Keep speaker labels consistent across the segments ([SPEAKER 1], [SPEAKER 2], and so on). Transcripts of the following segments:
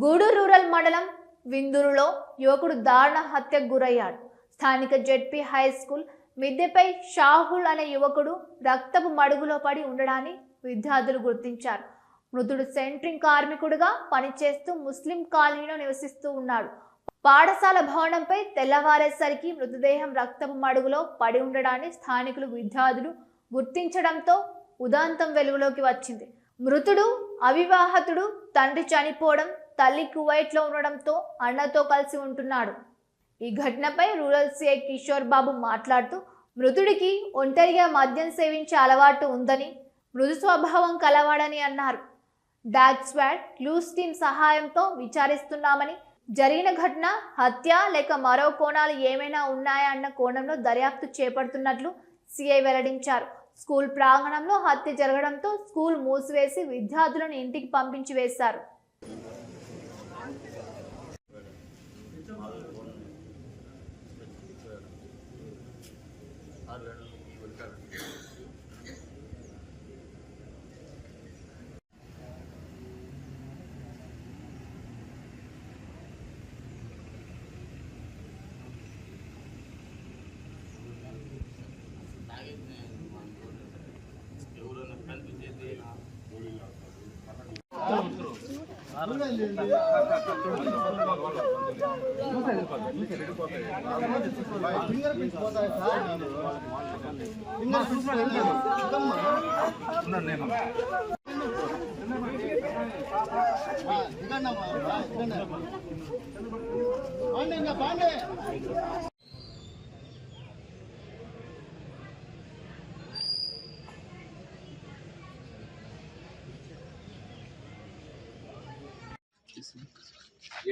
[SPEAKER 1] Gudur rural మండలం విందూరులో యువకుడు దారుణ హత్యకు గురయ్యాడు. స్థానిక జెడ్పీ హై స్కూల్ మిద్దెపై షాహుల్ అనే యువకుడు రక్తపు మడుగులో పడి ఉండడాన్ని విద్యార్థులు గుర్తించారు. మృతుడు సెంట్రింగ్ కార్మికుడిగా పనిచేస్తూ ముస్లిం కాలనీలో నివసిస్తూ ఉన్నాడు. పాఠశాల భవనంపై తెల్లవారేసరికి మృతదేహం రక్తపు మడుగులో పడి ఉండడాన్ని స్థానికులు విద్యార్థులు గుర్తించడంతో ఉదాంతం వెలుగులోకి వచ్చింది. మృతుడు అవివాహితుడు, తండ్రి చనిపోవడం, తల్లి కువైట్లో ఉండడంతో అన్నతో కలిసి ఉంటున్నాడు. ఈ ఘటనపై రూరల్ సిఐ కిషోర్ బాబు మాట్లాడుతూ మృతుడికి ఒంటరిగా మద్యం సేవించే అలవాటు ఉందని, మృదు స్వభావం కలవాడని అన్నారు. డాగ్ స్క్వాడ్ క్లూస్ టీమ్ సహాయంతో విచారిస్తున్నామని, జరిగిన ఘటన హత్య లేక మరో కోణాలు ఏమైనా ఉన్నాయా అన్న కోణంలో దర్యాప్తు చేపడుతున్నట్లు సిఐ వెల్లడించారు. స్కూల్ ప్రాంగణంలో హత్య జరగడంతో స్కూల్ మూసివేసి విద్యార్థులను ఇంటికి పంపించి వేశారు.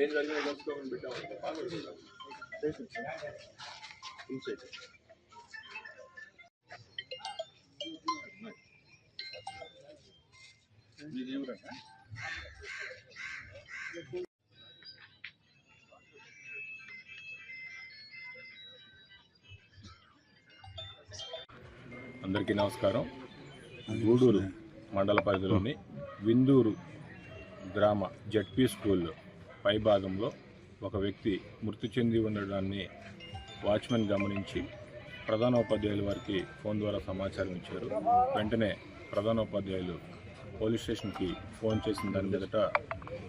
[SPEAKER 2] ఏం జరిగినా తెలుసుకోమని పెట్టాము. అందరికీ నమస్కారం. గూడూరు మండల పరిధిలోని విందూరు గ్రామ జెడ్పీ స్కూల్ పై భాగంలో ఒక వ్యక్తి మృతి చెంది ఉండడాన్ని వాచ్మెన్ గమనించి ప్రధానోపాధ్యాయుల వారికి ఫోన్ ద్వారా సమాచారం ఇచ్చారు. వెంటనే ప్రధానోపాధ్యాయులు పోలీస్ స్టేషన్కి ఫోన్ చేసిన దాని మీదట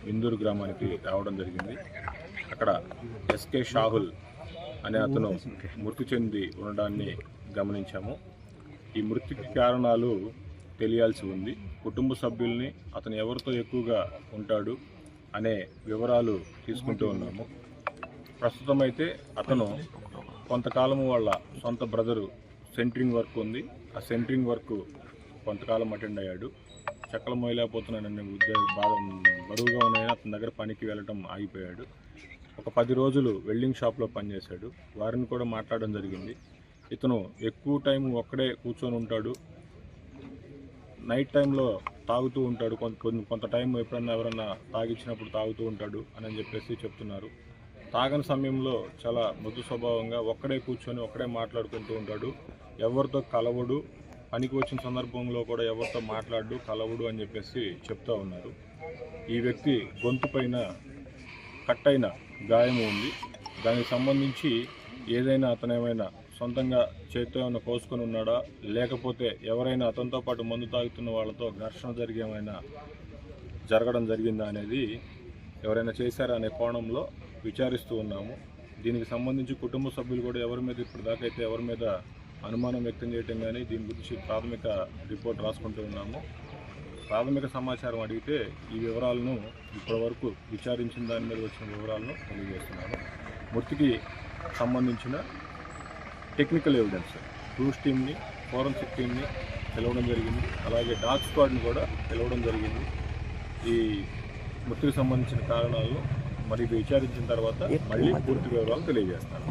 [SPEAKER 2] విందూరు గ్రామానికి రావడం జరిగింది. అక్కడ ఎస్కే షాహుల్ అనే అతను మృతి చెంది ఉండడాన్ని గమనించాము. ఈ మృతికి కారణాలు తెలియాల్సి ఉంది. కుటుంబ సభ్యుల్ని అతను ఎవరితో ఎక్కువగా ఉంటాడు అనే వివరాలు తీసుకుంటూ ఉన్నాము. ప్రస్తుతం అయితే అతను కొంతకాలము వాళ్ళ సొంత బ్రదరు సెంట్రింగ్ వర్క్ ఉంది, ఆ సెంట్రింగ్ వర్క్ కొంతకాలం అటెండ్ అయ్యాడు. చెక్కలు మోయలేకపోతున్నాననే బరువుగా ఉన్నాయని అతని దగ్గర పనికి వెళ్ళడం ఆగిపోయాడు. ఒక 10 రోజులు వెల్డింగ్ షాప్లో పనిచేశాడు. వారిని కూడా మాట్లాడడం జరిగింది. ఇతను ఎక్కువ టైం ఒక్కడే కూర్చొని ఉంటాడు, నైట్ టైంలో తాగుతూ ఉంటాడు, కొంత టైం ఎప్పుడన్నా ఎవరన్నా తాగిచ్చినప్పుడు తాగుతూ ఉంటాడు అని చెప్పేసి చెప్తున్నారు. తాగని సమయంలో చాలా మృదు స్వభావంగా ఒక్కడే కూర్చొని ఒక్కడే మాట్లాడుకుంటూ ఉంటాడు. ఎవరితో కలవడు, పనికి వచ్చిన సందర్భంలో కూడా ఎవరితో మాట్లాడు కలవడు అని చెప్పేసి చెప్తూ ఉన్నారు. ఈ వ్యక్తి గొంతు పైన కట్ అయిన గాయం ఉంది. దానికి సంబంధించి ఏదైనా అతనేమైనా సొంతంగా చేతితో ఏమైనా కోసుకొని ఉన్నాడా, లేకపోతే ఎవరైనా అతనితో పాటు మందు తాగుతున్న వాళ్ళతో ఘర్షణ జరగడం జరిగిందా అనేది ఎవరైనా చేశారా అనే కోణంలో విచారిస్తూ ఉన్నాము. దీనికి సంబంధించి కుటుంబ సభ్యులు కూడా ఎవరి మీద ఇప్పటిదాకా అయితే ఎవరి మీద అనుమానం వ్యక్తం చేయటం కానీ దీని గురించి ప్రాథమిక రిపోర్ట్ రాసుకుంటూ ఉన్నాము. ప్రాథమిక సమాచారం అడిగితే ఈ వివరాలను ఇప్పటివరకు విచారించిన దాని మీద వచ్చిన వివరాలను తెలియజేస్తున్నాను. మృతికి సంబంధించిన టెక్నికల్ ఎవిడెన్స్ క్లూస్ టీమ్ని, ఫోరెన్సిక్ టీమ్ని పిలవడం జరిగింది. అలాగే డాగ్ స్క్వాడ్ని కూడా పిలవడం జరిగింది. ఈ మృతికి సంబంధించిన కారణాలను మరి విచారించిన తర్వాత మళ్ళీ పూర్తి వివరాలు తెలియజేస్తాను.